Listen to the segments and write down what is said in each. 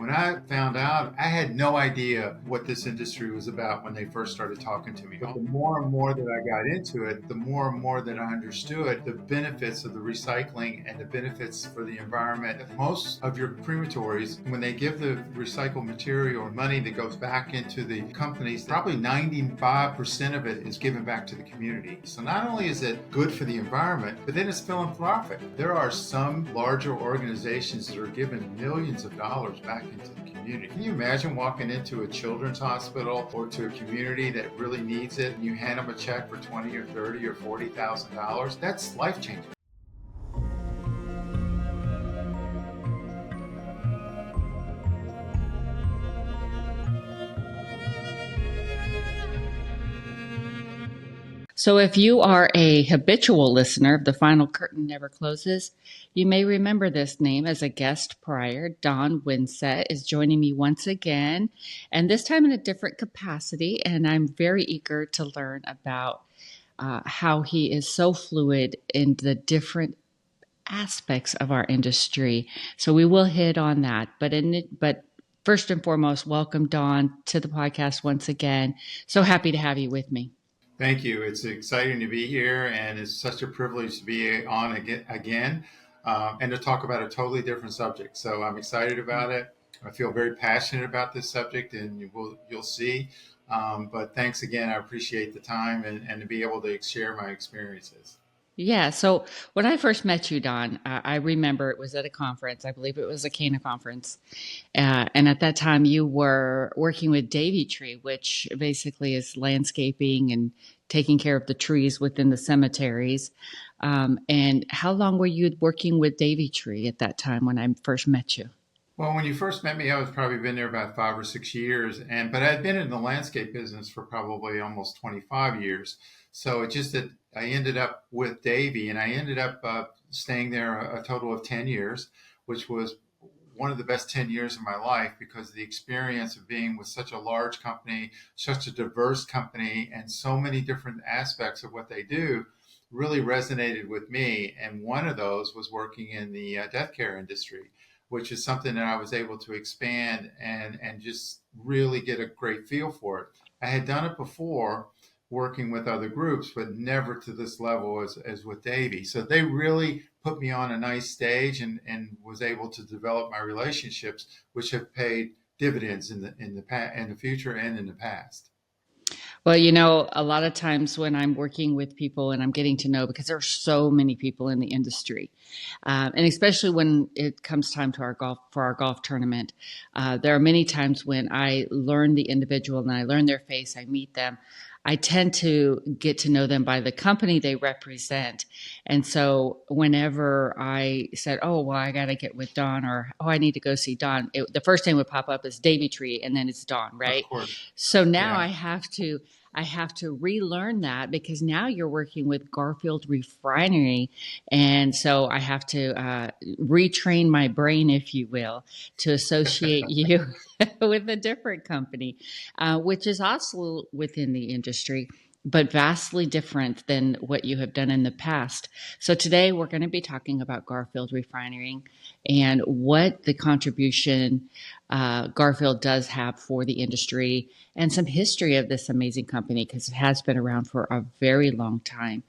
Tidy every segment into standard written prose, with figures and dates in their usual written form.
When I found out, I had no idea what this industry was about when they first started talking to me. But the more and more that I got into it, the more and more that I understood the benefits of the recycling and the benefits for the environment. Most of your crematories, when they give the recycled material or money that goes back into the companies, probably 95% of it is given back to the community. So not only is it good for the environment, but then it's philanthropic. There are some larger organizations that are giving millions of dollars back into the community. Can you imagine walking into a children's hospital or to a community that really needs it and you hand them a check for 20 or 30 or $40,000? That's life changing. So, if you are a habitual listener of The Final Curtain Never Closes, you may remember this name as a guest prior. Don Winsett is joining me once again, and this time in a different capacity. And I'm very eager to learn about how he is so fluid in the different aspects of our industry. So, we will hit on that. But first and foremost, welcome, Don, to the podcast once again. So happy to have you with me. Thank you. It's exciting to be here, and it's such a privilege to be on again and to talk about a totally different subject. So I'm excited about it. I feel very passionate about this subject, and you'll see. But thanks again. I appreciate the time and to be able to share my experiences. Yeah. So when I first met you, Don, I remember it was at a conference. I believe it was a Cana conference. And at that time, you were working with Davy Tree, which basically is landscaping and taking care of the trees within the cemeteries. And how long were you working with Davy Tree at that time when I first met you? Well, when you first met me, I was probably been there about 5 or 6 years, but I'd been in the landscape business for probably almost 25 years. So it just that I ended up with Davy, and I ended up staying there a total of 10 years, which was one of the best 10 years of my life because the experience of being with such a large company, such a diverse company, and so many different aspects of what they do really resonated with me. And one of those was working in the death care industry, which is something that I was able to expand and just really get a great feel for it. I had done it before working with other groups, but never to this level as with Davy. So they really put me on a nice stage and was able to develop my relationships, which have paid dividends in the future and in the past. Well, a lot of times when I'm working with people and I'm getting to know, because there are so many people in the industry, and especially when it comes time to our golf tournament, there are many times when I learn the individual and I learn their face, I meet them. I tend to get to know them by the company they represent. And so whenever I said, oh, well, I got to get with Don, or, oh, I need to go see Don, the first thing would pop up is Davy Tree and then it's Don, Of right? course. So now Yeah. I have to relearn that because now you're working with Garfield Refinery. And so I have to retrain my brain, if you will, to associate you with a different company, which is also within the industry, but vastly different than what you have done in the past. So today we're going to be talking about Garfield Refinery and what the contribution Garfield does have for the industry and some history of this amazing company because it has been around for a very long time.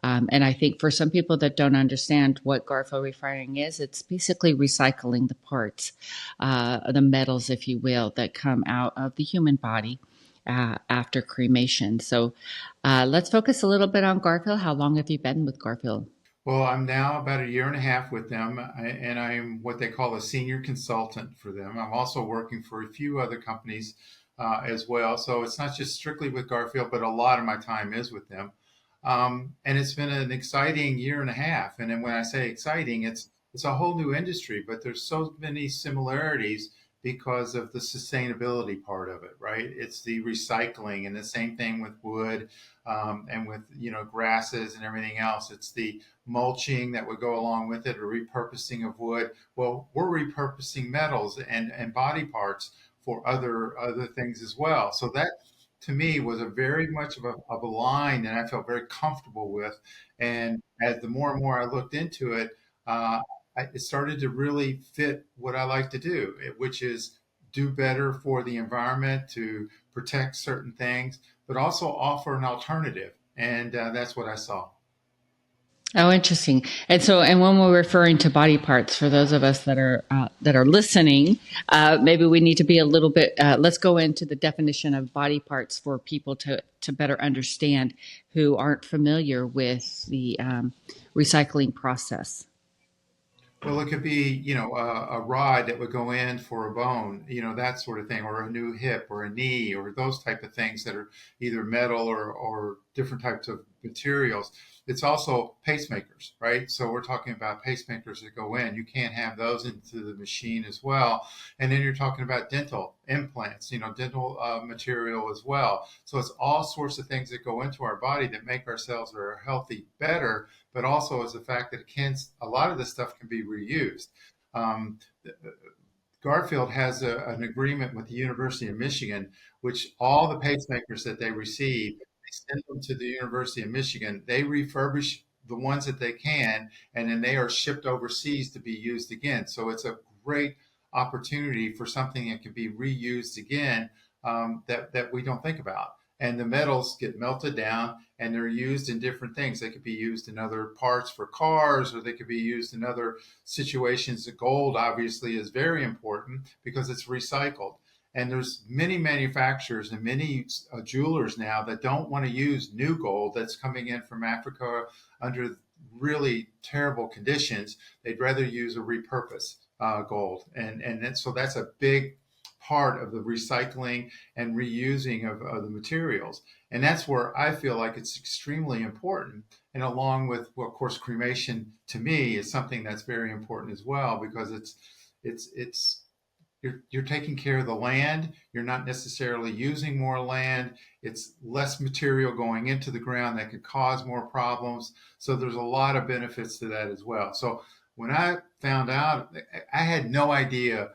And I think for some people that don't understand what Garfield Refining is, it's basically recycling the parts, the metals, if you will, that come out of the human body after cremation. So let's focus a little bit on Garfield. How long have you been with Garfield? Well, I'm now about a year and a half with them, and I'm what they call a senior consultant for them. I'm also working for a few other companies as well. So it's not just strictly with Garfield, but a lot of my time is with them. And it's been an exciting year and a half. And then when I say exciting, it's a whole new industry, but there's so many similarities because of the sustainability part of it, right? It's the recycling, and the same thing with wood and with grasses and everything else. It's the mulching that would go along with it, or repurposing of wood. Well, we're repurposing metals and body parts for other things as well. So that to me was a very much of a line that I felt very comfortable with. And as the more and more I looked into it, it started to really fit what I like to do, which is do better for the environment, to protect certain things, but also offer an alternative. And that's what I saw. Oh, interesting. And so, and when we're referring to body parts, for those of us that are listening, maybe we need to be a little bit. Let's go into the definition of body parts for people to better understand who aren't familiar with the recycling process. Well, it could be, a rod that would go in for a bone, that sort of thing, or a new hip or a knee or those type of things that are either metal or different types of materials. It's also pacemakers, right? So we're talking about pacemakers that go in. You can't have those into the machine as well. And then you're talking about dental implants, dental material as well. So it's all sorts of things that go into our body that make ourselves or our healthy better, but also as the fact that a lot of this stuff can be reused. Um, Garfield has an agreement with the University of Michigan, which all the pacemakers that they receive, they send them to the University of Michigan. They refurbish the ones that they can, and then they are shipped overseas to be used again. So it's a great opportunity for something that can be reused again, that we don't think about. And the metals get melted down and they're used in different things. They could be used in other parts for cars, or they could be used in other situations. The gold obviously is very important because it's recycled. And there's many manufacturers and many jewelers now that don't want to use new gold that's coming in from Africa under really terrible conditions. They'd rather use a repurposed gold. So that's a big part of the recycling and reusing of the materials. And that's where I feel like it's extremely important. And along with, well, of course, cremation to me is something that's very important as well, because it's you're taking care of the land. You're not necessarily using more land. It's less material going into the ground that could cause more problems. So there's a lot of benefits to that as well. So when I found out, I had no idea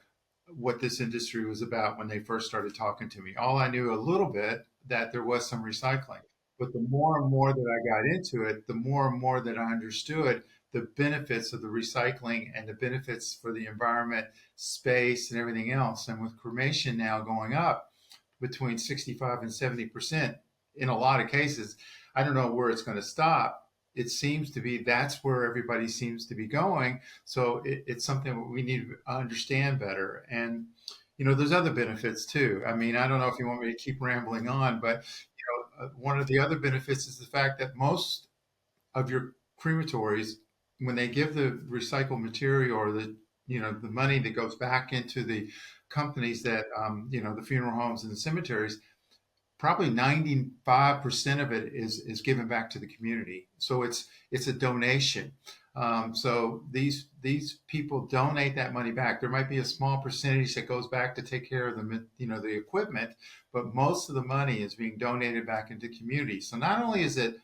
what this industry was about when they first started talking to me. All I knew a little bit that there was some recycling. But the more and more that I got into it, the more and more that I understood the benefits of the recycling and the benefits for the environment, space, and everything else. And with cremation now going up between 65 and 70% in a lot of cases, I don't know where it's going to stop. It seems to be that's where everybody seems to be going. So it's something that we need to understand better. And, there's other benefits too. I mean, I don't know if you want me to keep rambling on, but, one of the other benefits is the fact that most of your crematories, when they give the recycled material or the money that goes back into the companies that, the funeral homes and the cemeteries, probably 95% of it is given back to the community. So it's a donation. So these people donate that money back. There might be a small percentage that goes back to take care of the equipment, but most of the money is being donated back into community. So not only is it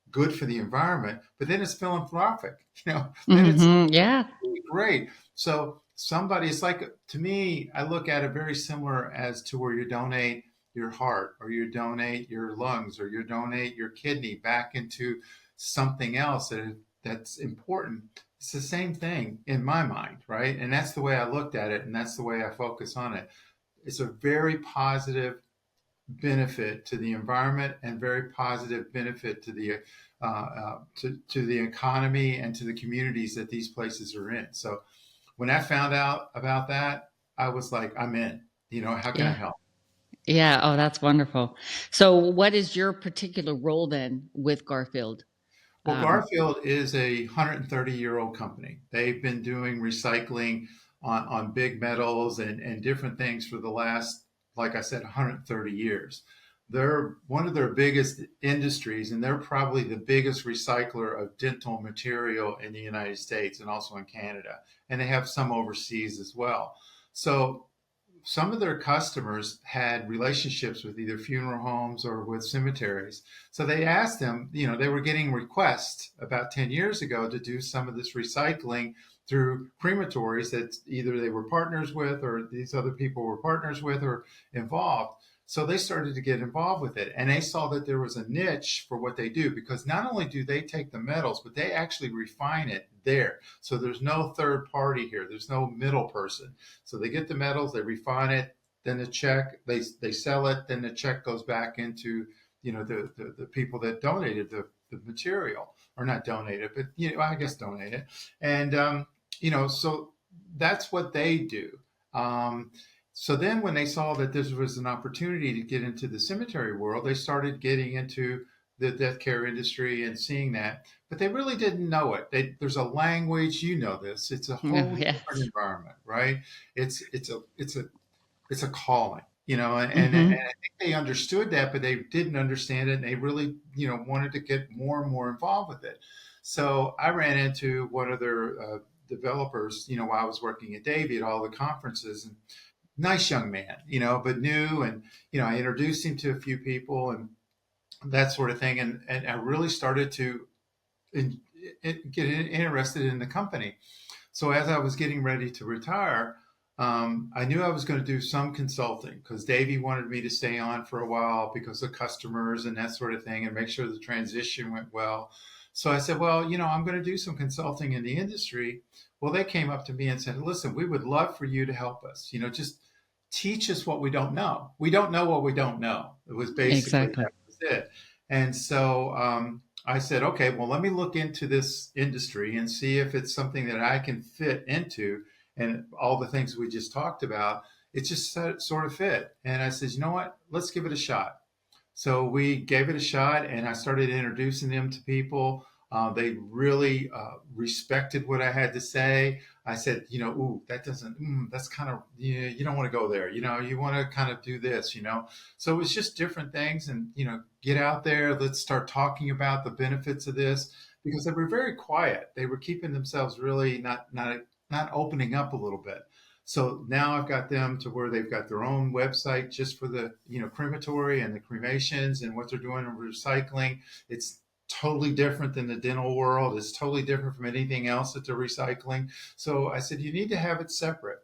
good for the environment, but then it's philanthropic. Then it's Yeah. really great. So it's like, to me, I look at it very similar as to where you donate your heart, or you donate your lungs, or you donate your kidney back into something else that's important. It's the same thing in my mind, right? And that's the way I looked at it, and that's the way I focus on it. It's a very positive benefit to the environment and very positive benefit to to the economy and to the communities that these places are in. So when I found out about that, I was like, I'm in. How can I Yeah. help? Yeah. Oh, that's wonderful. So, what is your particular role then with Garfield? Well, Um, Garfield is a 130-year-old company. They've been doing recycling on big metals and different things for the last, like I said, 130 years. They're one of their biggest industries, and they're probably the biggest recycler of dental material in the United States and also in Canada. And they have some overseas as well. So some of their customers had relationships with either funeral homes or with cemeteries. So they asked them, they were getting requests about 10 years ago to do some of this recycling through crematories that either they were partners with, or these other people were partners with, or involved. So they started to get involved with it, and they saw that there was a niche for what they do, because not only do they take the metals, but they actually refine it there. So there's no third party here. There's no middle person. So they get the metals, they refine it, then the check, they sell it, then the check goes back into, the people that donated the material, or not donated, but, I guess donated. And, so that's what they do. Um, so then when they saw that this was an opportunity to get into the cemetery world, they started getting into the death care industry and seeing that, but they really didn't know it. There's a language, this. It's a Oh, whole different yes. environment, right? It's a calling, and Hmm. I think they understood that, but they didn't understand it, and they really, wanted to get more and more involved with it. So I ran into one of their developers, while I was working at Davy at all the conferences, and nice young man, but new, and I introduced him to a few people and that sort of thing, and I really started to in, get interested in the company. So as I was getting ready to retire, I knew I was going to do some consulting because Davey wanted me to stay on for a while because of customers and that sort of thing, and make sure the transition went well. So I said, well, I'm going to do some consulting in the industry. Well, they came up to me and said, listen, we would love for you to help us. Just teach us what we don't know. We don't know what we don't know. It was basically Exactly. that was it. And so I said, okay, well, let me look into this industry and see if it's something that I can fit into. And all the things we just talked about, it just sort of fit. And I said, you know what? Let's give it a shot. So we gave it a shot, and I started introducing them to people. They really respected what I had to say. I said, ooh, that doesn't, that's kind of, you don't want to go there. You want to kind of do this. So it was just different things, and, get out there. Let's start talking about the benefits of this, because they were very quiet. They were keeping themselves really not opening up a little bit. So now I've got them to where they've got their own website just for the, crematory and the cremations and what they're doing in recycling. It's totally different than the dental world. It's totally different from anything else that they're recycling. So I said, you need to have it separate.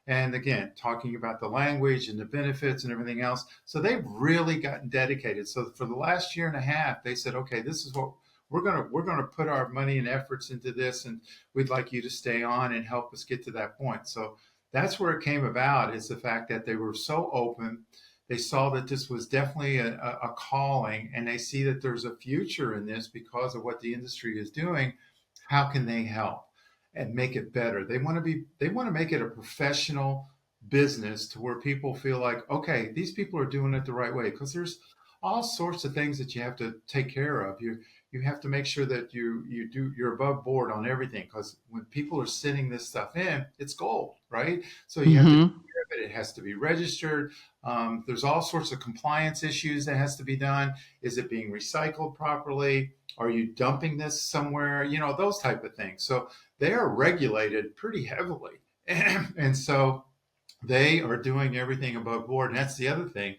And again, talking about the language and the benefits and everything else. So they've really gotten dedicated. So for the last year and a half, they said, okay, this is what we're gonna put our money and efforts into this, and we'd like you to stay on and help us get to that point. So that's where it came about, is the fact that they were so open. They saw that this was definitely a calling, and they see that there's a future in this because of what the industry is doing. How can they help and make it better? They want to make it a professional business to where people feel like, okay, these people are doing it the right way, because there's all sorts of things that you have to take care of. You have to make sure that you're above board on everything, because when people are sending this stuff in, it's gold, right? So you have to take Hmm. care of it. It has to be registered. There's all sorts of compliance issues that has to be done. Is it being recycled properly? Are you dumping this somewhere? Those type of things. So they are regulated pretty heavily. And so they are doing everything above board. And that's the other thing.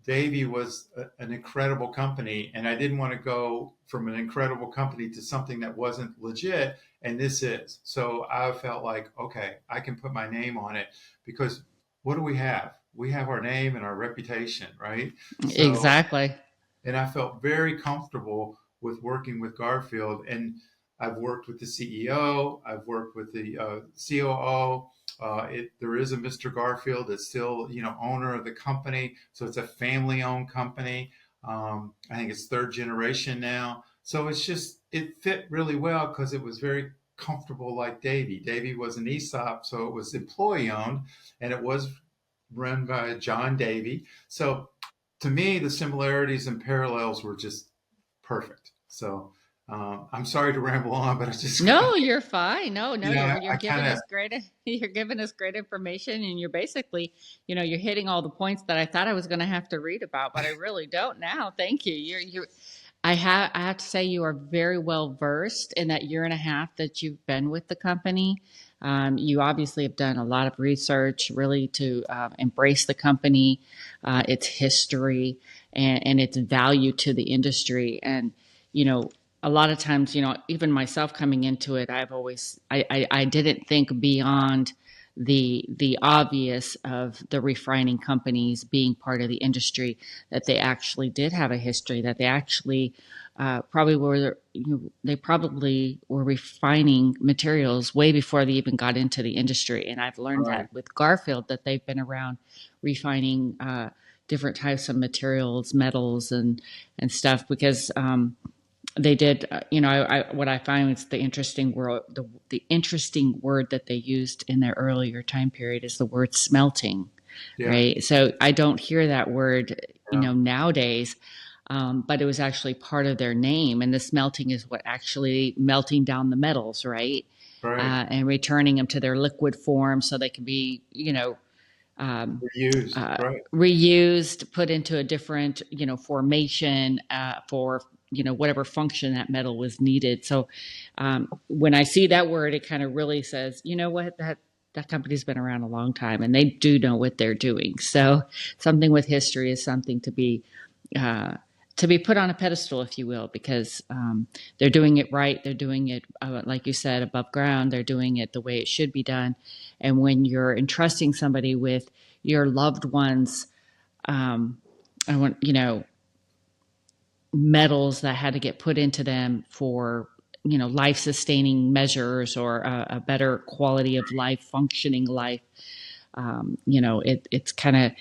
Davy was an incredible company, and I didn't want to go from an incredible company to something that wasn't legit, and this is. So I felt like, okay, I can put my name on it, because what do we have? We have our name and our reputation, right? So, Exactly. and I felt very comfortable with working with Garfield. And I've worked with the CEO, I've worked with the COO. There is a Mr. Garfield that's still, owner of the company, so it's a family-owned company. I think it's third generation now, so it fit really well because it was very comfortable, like Davy. Davy was an ESOP, so it was employee-owned, and it was run by John Davy. So to me, the similarities and parallels were just perfect. So I'm sorry to ramble on, but I just, No, you're fine. No, no, you're I giving kind of, us great you're giving us great information, and you're basically, you're hitting all the points that I thought I was going to have to read about, but I really don't now. Thank you. I have to say you are very well versed in that year and a half that you've been with the company. You obviously have done a lot of research, really, to embrace the company, its history, and its value to the industry. And you know, a lot of times, even myself coming into it, I didn't think beyond the obvious of the refining companies being part of the industry, that they actually did have a history, that they actually probably were, they probably were refining materials way before they even got into the industry. And I've learned Right. that with Garfield, that they've been around refining different types of materials, metals, and stuff, because they did. What I find is the interesting word. The interesting word that they used in their earlier time period is the word smelting, Yeah. right? So I don't hear that word, Yeah. nowadays. But it was actually part of their name, and the smelting is what actually melting down the metals, right? Right. And returning them to their liquid form so they can be, um, Reused. Right. reused, put into a different, formation for, whatever function that metal was needed. So when I see that word, it kind of really says, you know what, that company's been around a long time and they do know what they're doing. So something with history is something uh, to be put on a pedestal, if you will, because they're doing it right. They're doing it, like you said, above ground. They're doing it the way it should be done. And when you're entrusting somebody with your loved ones, um, I want, metals that had to get put into them for, life sustaining measures or a better quality of life, functioning life. It's kind of,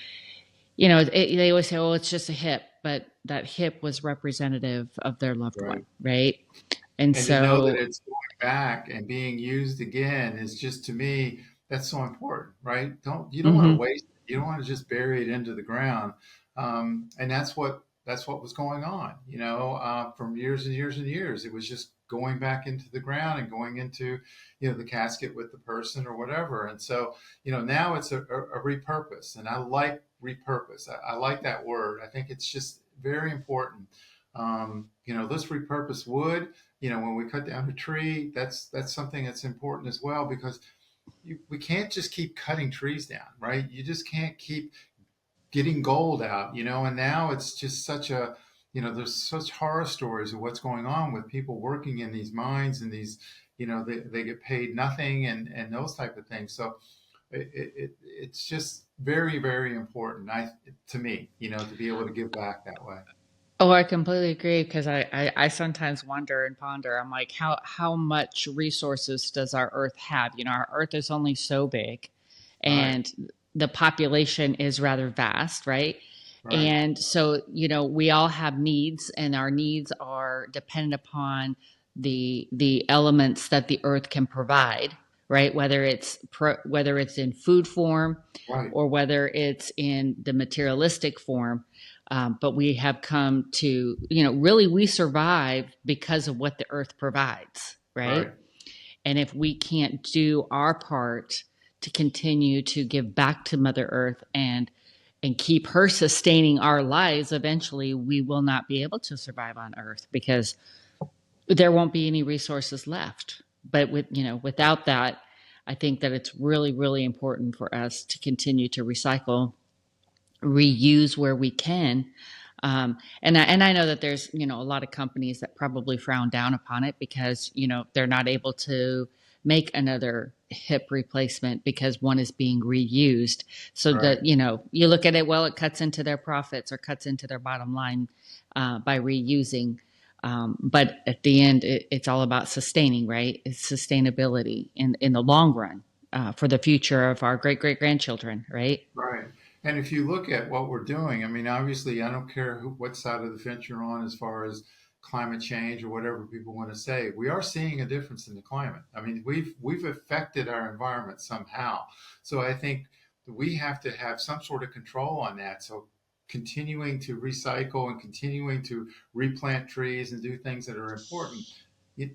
they always say, oh, it's just a hip, but that hip was representative of their loved Right. one, right? And And to know that so, it's going back and being used again is just, to me, that's so important, right? You don't want to mhm, waste it. You don't want to just bury it into the ground. And that's what was going on, from years and years and years. It was just going back into the ground and going into, the casket with the person or whatever. And so, now it's a repurpose, and I like repurpose. I like that word. I think it's just very important. Let's repurpose wood. When we cut down a tree, that's something that's important as well, because we can't just keep cutting trees down, right? You just can't keep getting gold out, and now it's just there's such horror stories of what's going on with people working in these mines, and these, they get paid nothing, and those type of things. So it's just very, very important, to me, to be able to give back that way. oh, I completely agree, because I sometimes wonder and ponder. I'm like, how much resources does our Earth have? Our Earth is only so big, Right. and the population is rather vast, right? Right. And so, we all have needs, and our needs are dependent upon the elements that the Earth can provide, right? Whether it's in food form Right. or whether it's in the materialistic form. But we have come to, really we survive because of what the earth provides, right? Right. And if we can't do our part to continue to give back to Mother Earth and keep her sustaining our lives, eventually we will not be able to survive on Earth, because there won't be any resources left. But without that, I think that it's really, really important for us to continue to recycle, reuse where we can. And I know that there's, a lot of companies that probably frown down upon it, because, they're not able to make another hip replacement because one is being reused. So Right. that, you look at it, well, it cuts into their profits or cuts into their bottom line by reusing. But at the end, it's all about sustaining, right? It's sustainability in the long run, for the future of our great great grandchildren, right? Right. And if you look at what we're doing, I mean, obviously, I don't care what side of the fence you're on as far as climate change or whatever people want to say. We are seeing a difference in the climate. I mean, we've affected our environment somehow. So I think we have to have some sort of control on that. So continuing to recycle and continuing to replant trees and do things that are important.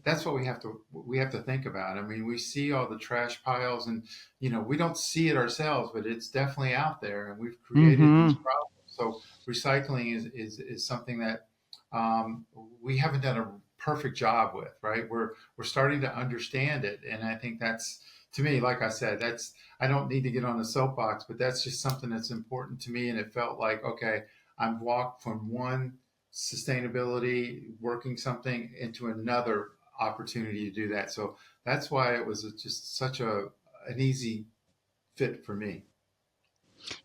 That's what we have to think about. I mean, we see all the trash piles, and we don't see it ourselves, but it's definitely out there, and we've created these Mm-hmm. problems. So recycling is something that we haven't done a perfect job with, right? We're starting to understand it, and I think that's, to me, like I said, that's, I don't need to get on a soapbox, but that's just something that's important to me, and it felt like, okay, I've walked from one sustainability working something into another opportunity to do that. So that's why it was just such an easy fit for me.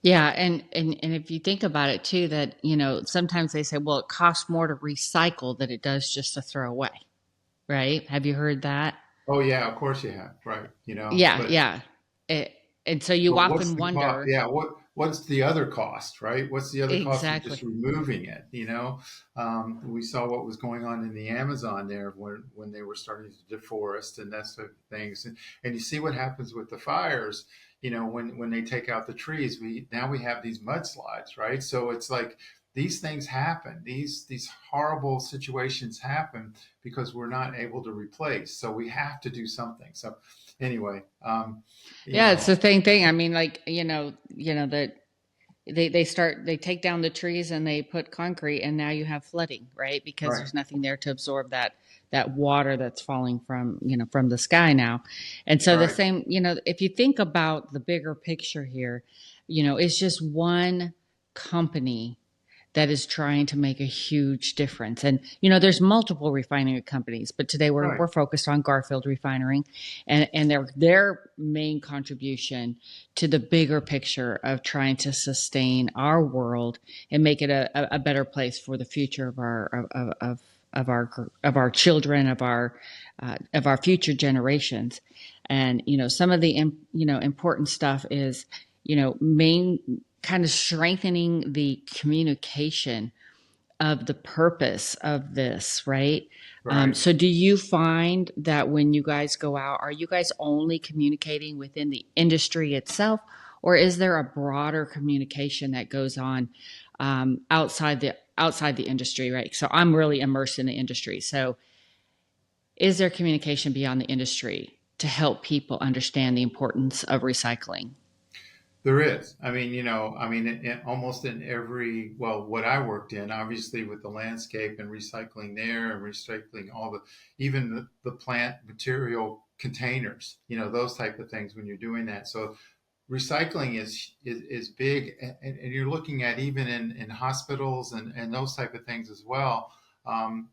Yeah, and if you think about it too, that sometimes they say, well, it costs more to recycle than it does just to throw away, right? Have you heard that? Oh yeah, of course you have, right? Yeah, But yeah. It, and so you what's often the cost? wonder Yeah, what's the other cost, right? What's the other cost of just exactly. removing it? We saw what was going on in the Amazon there when they were starting to deforest and that sort of things, and you see what happens with the fires. When they take out the trees, we have these mudslides, right? So it's like these things happen. These horrible situations happen because we're not able to replace. So we have to do something. So anyway, you Yeah, it's know, the same thing. I mean, like, that they take down the trees and they put concrete and now you have flooding, right? Because right, there's nothing there to absorb that water that's falling from the sky now. And so the right. same, if you think about the bigger picture here, it's just one company that is trying to make a huge difference. And there's multiple refinery companies, but today Right. we're focused on Garfield Refinery, and their main contribution to the bigger picture of trying to sustain our world and make it a better place for the future of our children, of our future generations. And some of the important stuff is main kind of strengthening the communication of the purpose of this, right? Right. So, do you find that when you guys go out, are you guys only communicating within the industry itself, or is there a broader communication that goes on outside the industry, right? So, I'm really immersed in the industry. So, is there communication beyond the industry to help people understand the importance of recycling? There is. Almost in every, well, what I worked in, obviously with the landscape and recycling there and recycling even the plant material containers, those type of things when you're doing that. So recycling is big, and you're looking at even in hospitals and those type of things as well.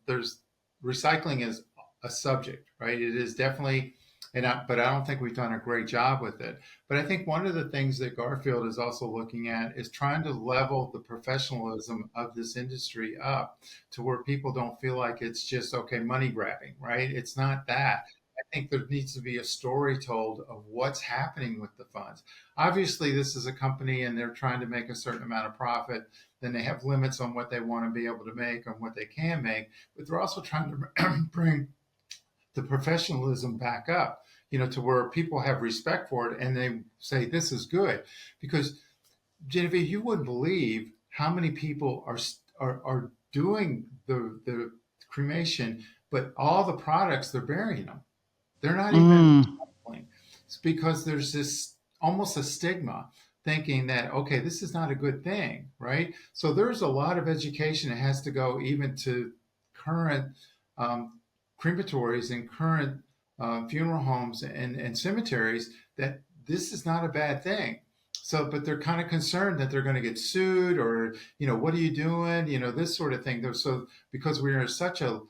There's recycling is a subject, right? It is definitely, but I don't think we've done a great job with it. But I think one of the things that Garfield is also looking at is trying to level the professionalism of this industry up to where people don't feel like it's just okay money grabbing, right? It's not that. I think there needs to be a story told of what's happening with the funds. Obviously, this is a company and they're trying to make a certain amount of profit. Then they have limits on what they want to be able to make and what they can make, but they're also trying to bring the professionalism back up, to where people have respect for it and they say, this is good. Because, Genevieve, you wouldn't believe how many people are doing the cremation, but all the products, they're burying them. They're not even Mm, recycling. It's because there's this almost a stigma thinking that, okay, this is not a good thing, right? So there's a lot of education that has to go even to current um, crematories and current funeral homes and cemeteries that this is not a bad thing. So, but they're kind of concerned that they're going to get sued or, what are you doing? This sort of thing. So, because we're in such a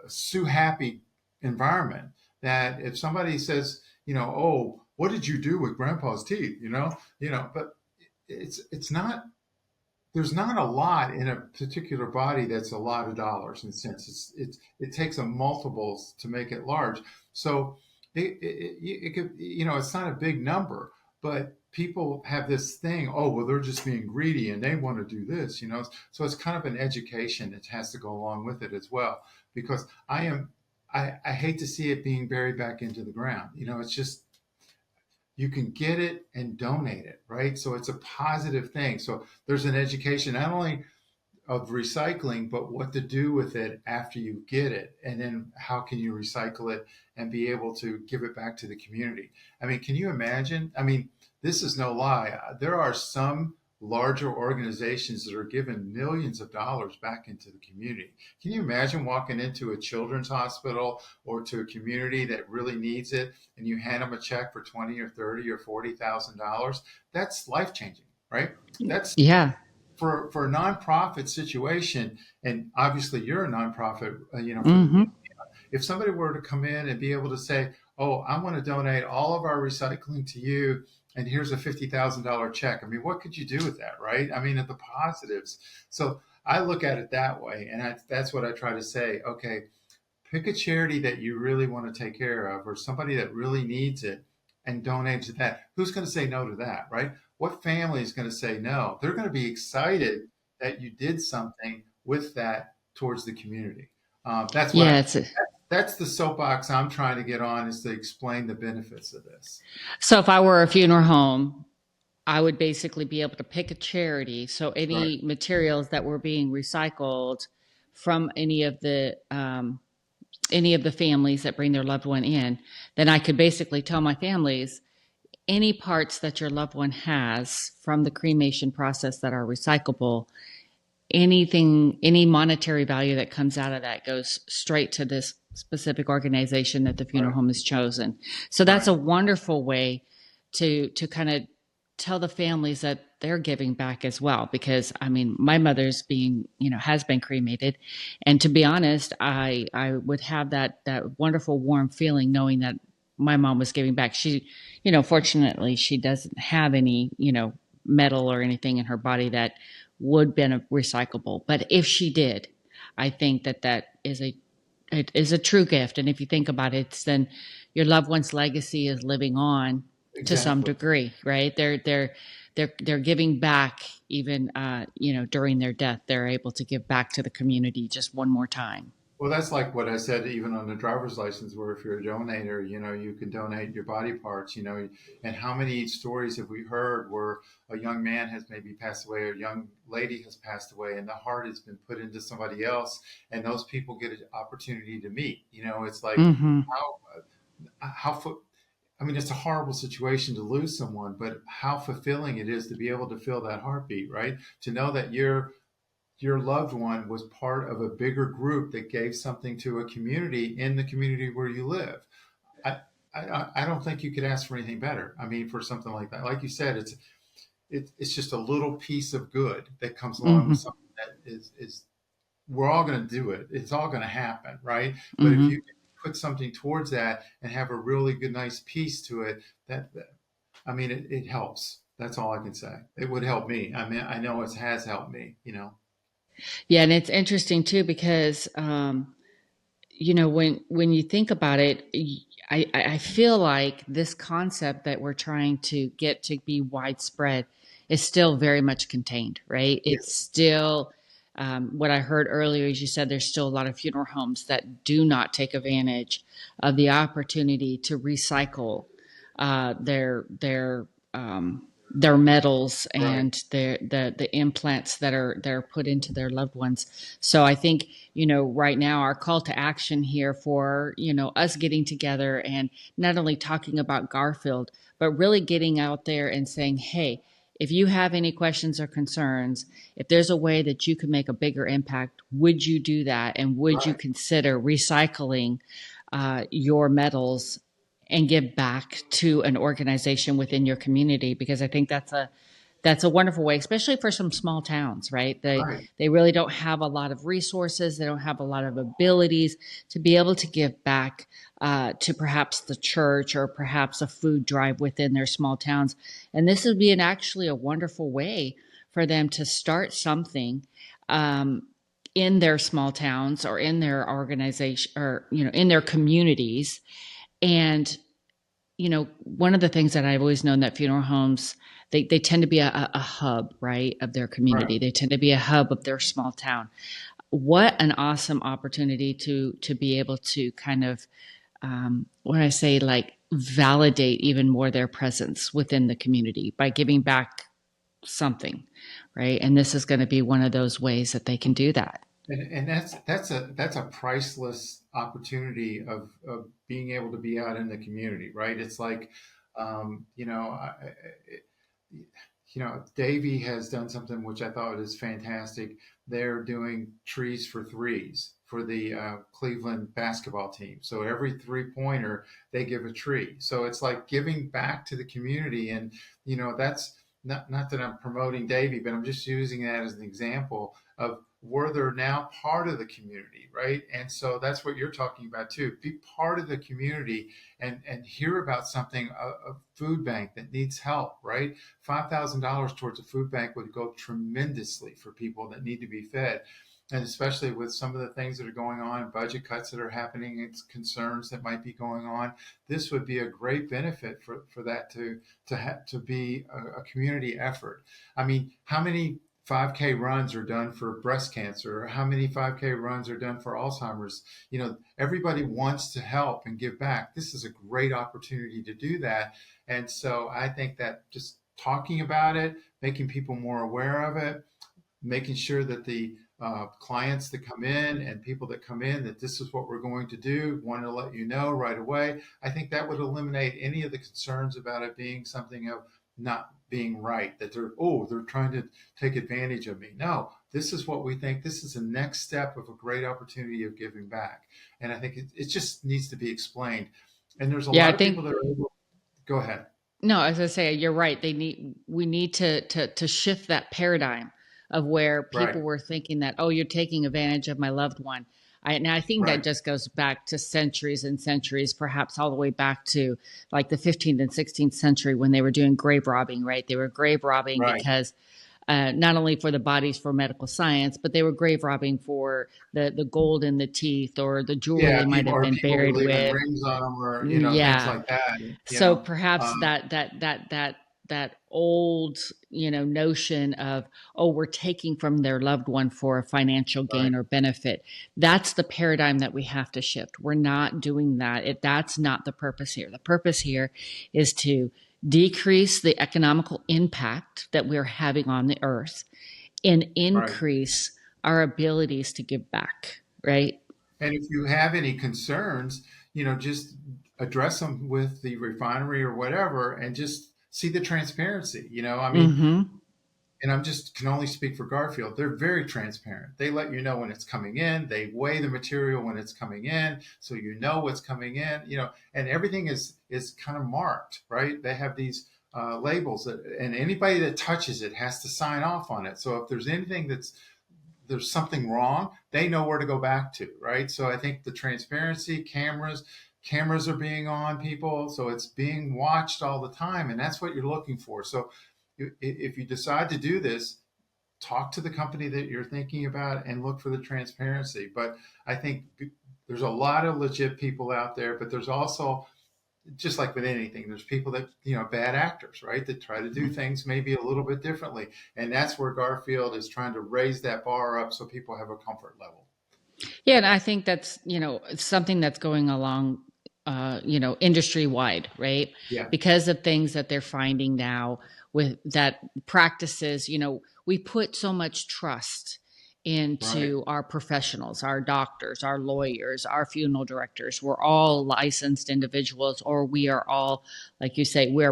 sue happy environment that if somebody says, oh, what did you do with grandpa's teeth? But it's not, there's not a lot in a particular body that's a lot of dollars and cents. It takes a multiples to make it large. So it could, it's not a big number, but people have this thing, oh, well, they're just being greedy and they want to do this. So it's kind of an education that has to go along with it as well, because I hate to see it being buried back into the ground. It's just, you can get it and donate it, right? So it's a positive thing. So there's an education not only of recycling, but what to do with it after you get it, and then how can you recycle it and be able to give it back to the community. Can you imagine? This is no lie. There are some larger organizations that are giving millions of dollars back into the community. Can you imagine walking into a children's hospital or to a community that really needs it, and you hand them a check for 20 or 30 or $40,000? That's life changing, right? That's yeah. for a nonprofit situation, and obviously you're a nonprofit, for the Hmm. if somebody were to come in and be able to say, oh, I want to donate all of our recycling to you, and here's a $50,000 check. I mean, what could you do with that, right? I mean, at the positives. So I look at it that way, and that's what I try to say. Okay, pick a charity that you really want to take care of, or somebody that really needs it, and donate to that. Who's going to say no to that, right? What family is going to say no? They're going to be excited that you did something with that towards the community. That's what Yeah, it's that's the soapbox I'm trying to get on, is to explain the benefits of this. so if I were a funeral home, I would basically be able to pick a charity. So Right. any materials that were being recycled from any of the families that bring their loved one in, then I could basically tell my families any parts that your loved one has from the cremation process that are recyclable, anything, any monetary value that comes out of that goes straight to this specific organization that the funeral Right. home has chosen. So that's Right. a wonderful way to kind of tell the families that they're giving back as well. Because I mean, my mother's being, has been cremated, and to be honest, I would have that wonderful warm feeling knowing that my mom was giving back. She, fortunately, she doesn't have any, metal or anything in her body that would be recyclable. But if she did, I think that it is a true gift. And if you think about it, it's then your loved one's legacy is living on to some Exactly. degree, right? They're giving back even during their death. They're able to give back to the community just one more time. Well, that's like what I said, even on the driver's license, where if you're a donator, you can donate your body parts, and how many stories have we heard where a young man has maybe passed away, or a young lady has passed away, and the heart has been put into somebody else, and those people get an opportunity to meet. It's like Mm-hmm. how I mean, it's a horrible situation to lose someone, but how fulfilling it is to be able to feel that heartbeat, right? To know that your loved one was part of a bigger group that gave something to a community in the community where you live. I, I don't think you could ask for anything better. I mean, for something like that, like you said, it's just a little piece of good that comes along with Mm-hmm. something that is we're all going to do it. It's all going to happen, right? But if Mm-hmm. you can put something towards that and have a really good, nice piece to it, I mean, it helps. That's all I can say. It would help me. I mean, I know it has helped me. Yeah, and it's interesting too because when you think about it, I feel like this concept that we're trying to get to be widespread is still very much contained, right? It's Yes. still what I heard earlier is you said there's still a lot of funeral homes that do not take advantage of the opportunity to recycle their metals Right. and the implants that are put into their loved ones. So I think right now our call to action here for us getting together and not only talking about Garfield, but really getting out there and saying, hey, if you have any questions or concerns, if there's a way that you can make a bigger impact, would you do that? And would you Right. consider recycling your metals and give back to an organization within your community? Because I think that's a wonderful way, especially for some small towns, right? They Right. they really don't have a lot of resources. They don't have a lot of abilities to be able to give back to perhaps the church or perhaps a food drive within their small towns. And this would be actually a wonderful way for them to start something um, in their small towns or in their organization or in their communities. And one of the things that I've always known that funeral homes, they tend to be a hub, right, of their Right. community. They tend to be a hub of their small town. What an awesome opportunity to be able to kind of, what I say, like validate even more their presence within the community by giving back something, right? And this is going to be one of those ways that they can do that. And that's a priceless opportunity of being able to be out in the community, right? It's like, um, you know, I, Davy has done something which I thought is fantastic. They're doing trees for threes for the Cleveland basketball team. So every 3-pointer, they give a tree. So it's like giving back to the community, and that's not that I'm promoting Davy, but I'm just using that as an example of where they're now part of the community, right? And so that's what you're talking about too. Be part of the community and hear about something, a food bank that needs help, right? $5,000 towards a food bank would go tremendously for people that need to be fed. And especially with some of the things that are going on, budget cuts that are happening, and concerns that might be going on, this would be a great benefit for that to be a community effort. I mean, how many 5K runs are done for breast cancer, or how many 5K runs are done for Alzheimer's? Everybody wants to help and give back. This is a great opportunity to do that. And so I think that just talking about it, making people more aware of it, making sure that the clients that come in and people that come in, that this is what we're going to do, want to let you know right away. I think that would eliminate any of the concerns about it being something of not being right, that they're trying to take advantage of me. No, this is what we think. This is the next step of a great opportunity of giving back. And I think it just needs to be explained. And there's a Yeah, lot I of people think that are able, go ahead. no, as I say, you're right. We need to shift that paradigm of where Right, people were thinking that, oh, you're taking advantage of my loved one. Now I think that right, just goes back to centuries and centuries, perhaps all the way back to like the 15th and 16th century when they were doing grave robbing, right? They were grave robbing right. because not only for the bodies for medical science, but they were grave robbing for the gold in the teeth or the jewelry Yeah, they might have or been people were buried leaving with. rings on them, or things Yeah. like that. So Uh, perhaps that old notion of, oh, we're taking from their loved one for a financial right, gain or benefit, that's the paradigm that we have to shift. We're not doing that. That's not the purpose here. The purpose here is to decrease the economical impact that we're having on the earth and right. increase our abilities to give back, right? And if you have any concerns, just address them with the refinery or whatever, and just see the transparency. I mean, Mm-hmm. and I'm just can only speak for Garfield. They're very transparent. They let you know when it's coming in. They weigh the material when it's coming in, so you know what's coming in. And everything is kind of marked, right? They have these labels and anybody that touches it has to sign off on it. So if there's anything there's something wrong, they know where to go back to, right? So I think the transparency, cameras are being on people, so it's being watched all the time, and that's what you're looking for. So if you decide to do this, talk to the company that you're thinking about and look for the transparency. But I think there's a lot of legit people out there, but there's also, just like with anything, there's people that, bad actors, right, that try to do things maybe a little bit differently. And that's where Garfield is trying to raise that bar up so people have a comfort level. Yeah, and I think that's, something that's going along, industry wide, right? Yeah, Because of things that they're finding now with that practices, we put so much trust right, into our professionals, our doctors, our lawyers, our funeral directors. We're all licensed individuals, or we are all, like you say, we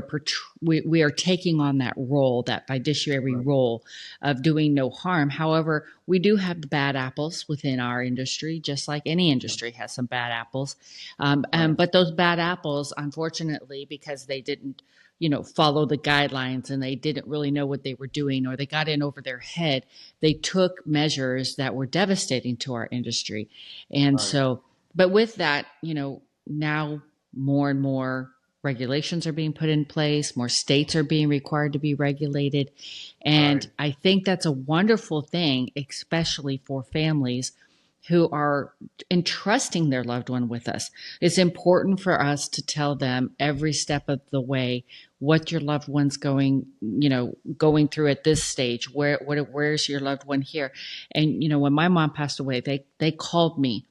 are taking on that role, that fiduciary right, role of doing no harm. However, we do have the bad apples within our industry, just like any yeah, industry has some bad apples. right, But those bad apples, unfortunately, because they didn't, follow the guidelines and they didn't really know what they were doing, or they got in over their head, they took measures that were devastating to our industry. And right, so, but with that, now more and more regulations are being put in place, more states are being required to be regulated. And right, I think that's a wonderful thing, especially for families who are entrusting their loved one with us. It's important for us to tell them every step of the way what your loved one's going through at this stage. Where's your loved one here? And when my mom passed away, they called me.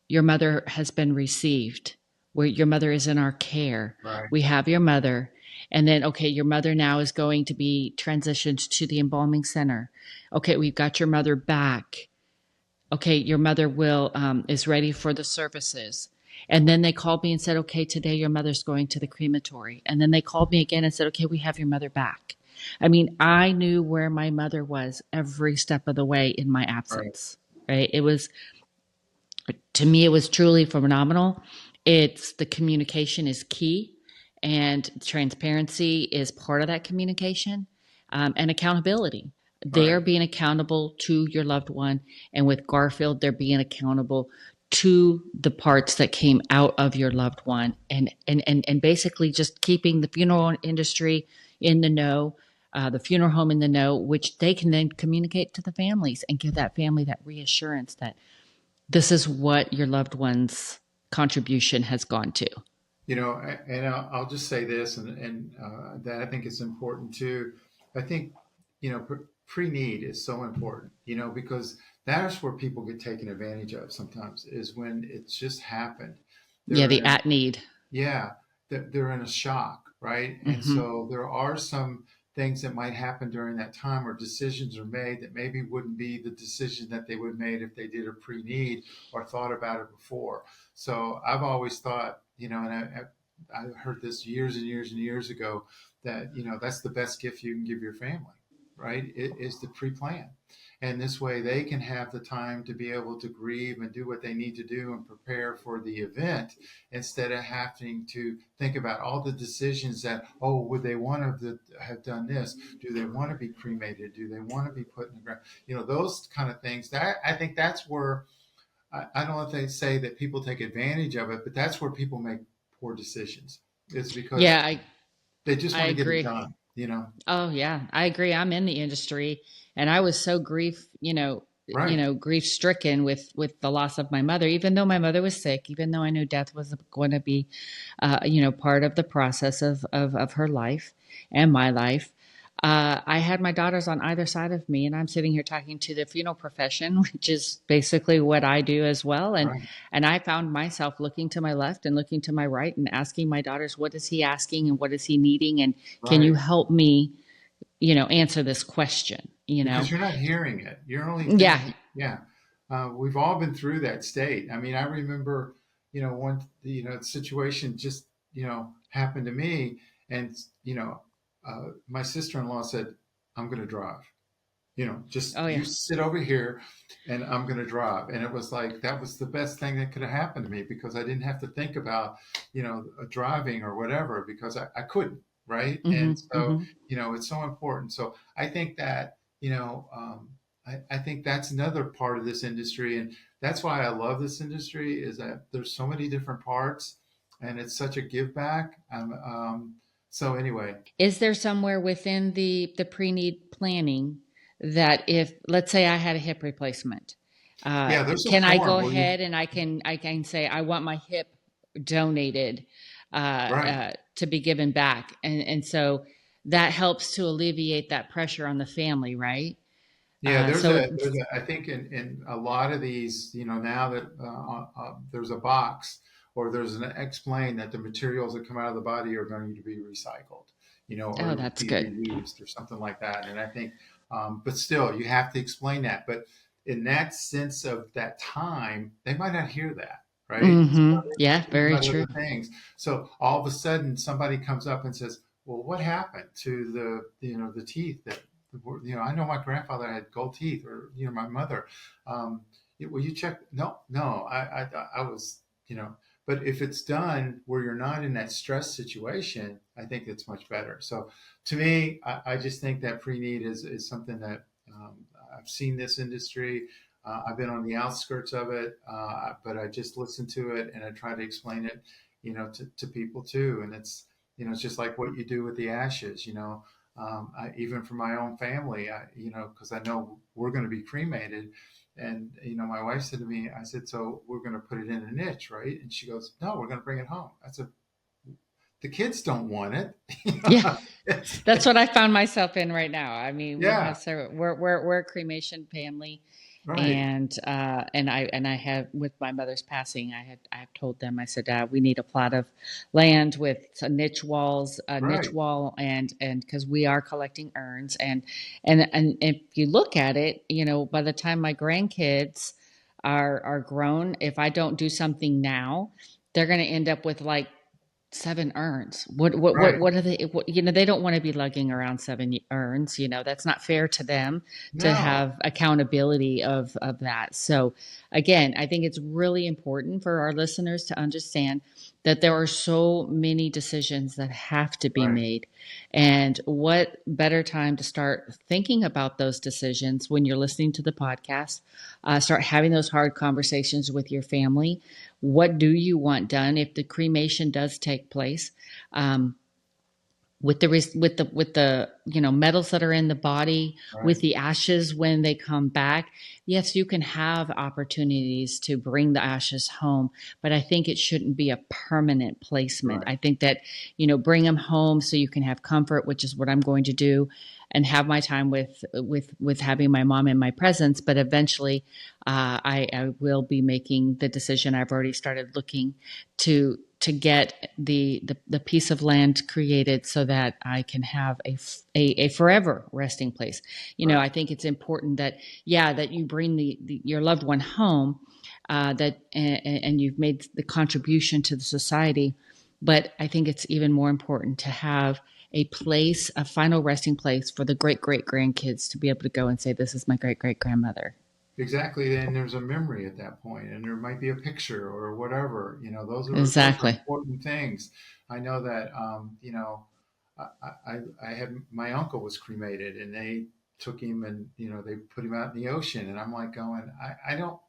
Your mother has been received. Where your mother is in our care. right, We have your mother. And then, okay, your mother now is going to be transitioned to the embalming center. Okay, we've got your mother back. Okay, your mother will is ready for the services. And then they called me and said, okay, today your mother's going to the crematory. And then they called me again and said, okay, we have your mother back. I mean, I knew where my mother was every step of the way in my right, absence, right? It was, to me, it was truly phenomenal. It's the communication is key, and transparency is part of that communication, and accountability. They are Right. being accountable to your loved one. And with Garfield, they're being accountable to the parts that came out of your loved one, and basically just keeping the funeral industry in the know, the funeral home in the know, which they can then communicate to the families and give that family that reassurance that this is what your loved one's contribution has gone to. And I'll just say this, and that I think is important too. I think, pre-need is so important, because that's where people get taken advantage of sometimes is when it's just happened. Yeah, They're the in a, at need. yeah, they're in a shock, right? And Hmm. so there are some things that might happen during that time, or decisions are made that maybe wouldn't be the decision that they would have made if they did a pre-need or thought about it before. So I've always thought, and I heard this years and years and years ago that, that's the best gift you can give your family, right? It is the pre-plan. And this way they can have the time to be able to grieve and do what they need to do and prepare for the event instead of having to think about all the decisions that, oh, would they want to have done this? Do they want to be cremated? Do they want to be put in the ground? Those kind of things. That I think that's where I don't know if they say that people take advantage of it, but that's where people make poor decisions. It's because Yeah, they just I want to get it agree. done. Oh yeah, I agree. I'm in the industry, and I was so Right, grief stricken with the loss of my mother. Even though my mother was sick, even though I knew death was going to be, part of the process of her life and my life. I had my daughters on either side of me, and I'm sitting here talking to the funeral profession, which is basically what I do as well. right, And I found myself looking to my left and looking to my right and asking my daughters, "What is he asking, and what is he needing, and can you right. help me, answer this question?" Because you're not hearing it. You're only Yeah. thinking, yeah. We've all been through that state. I mean, I remember, one, situation just, happened to me, and my sister-in-law said, "I'm going to drive." Just Oh yeah. you sit over here and I'm going to drive. And it was like, that was the best thing that could have happened to me because I didn't have to think about, driving or whatever because I couldn't. Right. Hmm. And so, Hmm. it's so important. So I think that, I think that's another part of this industry. And that's why I love this industry is that there's so many different parts and it's such a give back. So anyway, Is there somewhere within the pre-need planning that if, let's say I had a hip replacement, yeah, there's a can I go form where ahead and I can say I want my hip donated, right. to be given back, and so that helps to alleviate that pressure on the family, right? Yeah, So I think in a lot of these, now that there's a box or there's an explain that the materials that come out of the body are going to be recycled, oh, or that's be good. reused or something like that. And I think, but still, you have to explain that. But in that sense of that time, they might not hear that, right? So Hmm. they're Yeah, thinking very about true. other things. So all of a sudden, somebody comes up and says, "Well, what happened to the teeth that?" I know my grandfather had gold teeth, or my mother. Will you check? No, no, I was, But if it's done where you're not in that stress situation, I think it's much better. So, to me, I just think that pre-need is something that I've seen this industry. I've been on the outskirts of it, but I just listen to it and I try to explain it, to people too. And it's just like what you do with the ashes, even for my own family, because I know we're going to be cremated. And, my wife said to me, I said, "So we're going to put it in a niche, right?" And she goes, "No, we're going to bring it home." I said, "The kids don't want it." Yeah, It's, that's what I found myself in right now. I mean, we have yeah, several. We're a cremation family, right, and I have, with my mother's passing, I have told them, I said, we need a plot of land with a niche right. wall, and because we are collecting urns, and if you look at it, by the time my grandkids are grown, if I don't do something now, they're going to end up with like 7 urns. Right. What are they? They don't want to be lugging around 7 urns. That's not fair to them to No. have accountability of that. So again, I think it's really important for our listeners to understand that there are so many decisions that have to be Right. made. And what better time to start thinking about those decisions when you're listening to the podcast? Start having those hard conversations with your family. What do you want done if the cremation does take place? Um, with the metals that are in the body, with Right. the ashes when they come back, yes, you can have opportunities to bring the ashes home, but I think it shouldn't be a permanent placement. Right. I think that bring them home so you can have comfort, which is what I'm going to do, and have my time with having my mom in my presence. But eventually I will be making the decision. I've already started looking to get the piece of land created so that I can have a forever resting place. Right. I think it's important that, yeah, that you bring your loved one home, and you've made the contribution to the society. But I think it's even more important to have a place, a final resting place for the great great grandkids to be able to go and say, "This is my great great grandmother." Exactly. And there's a memory at that point, and there might be a picture or whatever. Those are Exactly. important things. I know that. I had my uncle was cremated, and they took him, and they put him out in the ocean, and I'm like going, I don't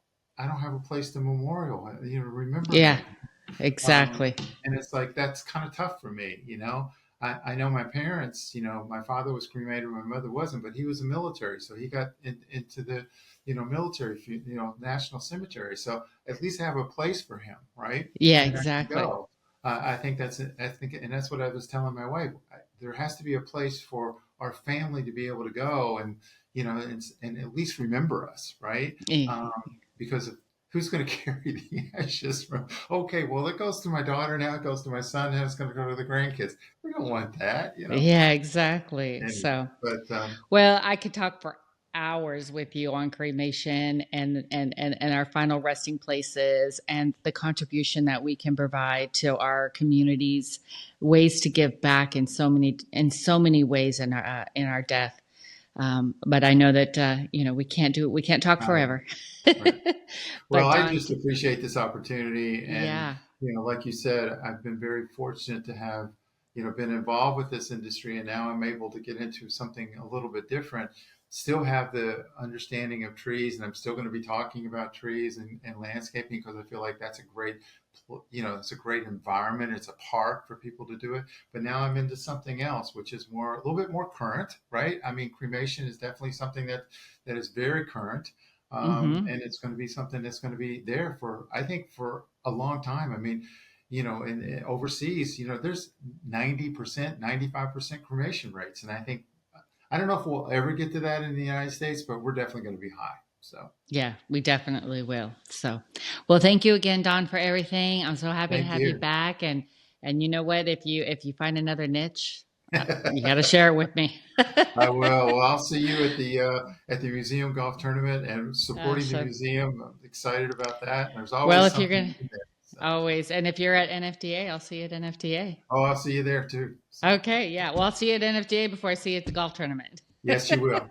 have a place to memorial, remember Yeah. me. Um, Exactly. and it's like that's kind of tough for me. I know my parents. My father was cremated, my mother wasn't, but he was a military, so he got into the military, national cemetery. So at least have a place for him, right? Yeah. And I can Exactly. go. I think, and that's what I was telling my wife. There has to be a place for our family to be able to go and and at least remember us, right? Eh, Um, because who's going to carry the ashes from? Okay, well, it goes to my daughter now. It goes to my son. Now it's going to go to the grandkids. We don't want that. Yeah, exactly. Anyway, So, but well, I could talk for hours with you on cremation and our final resting places and the contribution that we can provide to our communities, ways to give back in so many ways in our death. But I know that we can't do it. We can't talk uh, forever. right. Well, But I Don, just appreciate this opportunity, and yeah, like you said, I've been very fortunate to have been involved with this industry, and now I'm able to get into something a little bit different. Still have the understanding of trees, and I'm still going to be talking about trees and landscaping because I feel like that's a great, it's a great environment. It's a park for people to do it. But now I'm into something else, which is a little bit more current, right? I mean, cremation is definitely something that is very current, mm-hmm. and it's going to be something that's going to be there for, I think, for a long time. I mean, in overseas, there's 90%, 95% cremation rates, and I don't know if we'll ever get to that in the United States, but we're definitely going to be high. So, Yeah, we definitely will. So, well, thank you again, Don, for everything. I'm so happy to thank have you you. back. And you know what? If you find another niche, you got to share it with me. I will. Well, I'll see you at the museum golf tournament and supporting the So, museum. I'm excited about that. And there's well, always if you're something gonna to do there. So, always, and if you're at NFDA, I'll see you at NFDA. I'll see you there too. So, Okay, yeah. Well, I'll see you at NFDA before I see you at the golf tournament. yes, you will.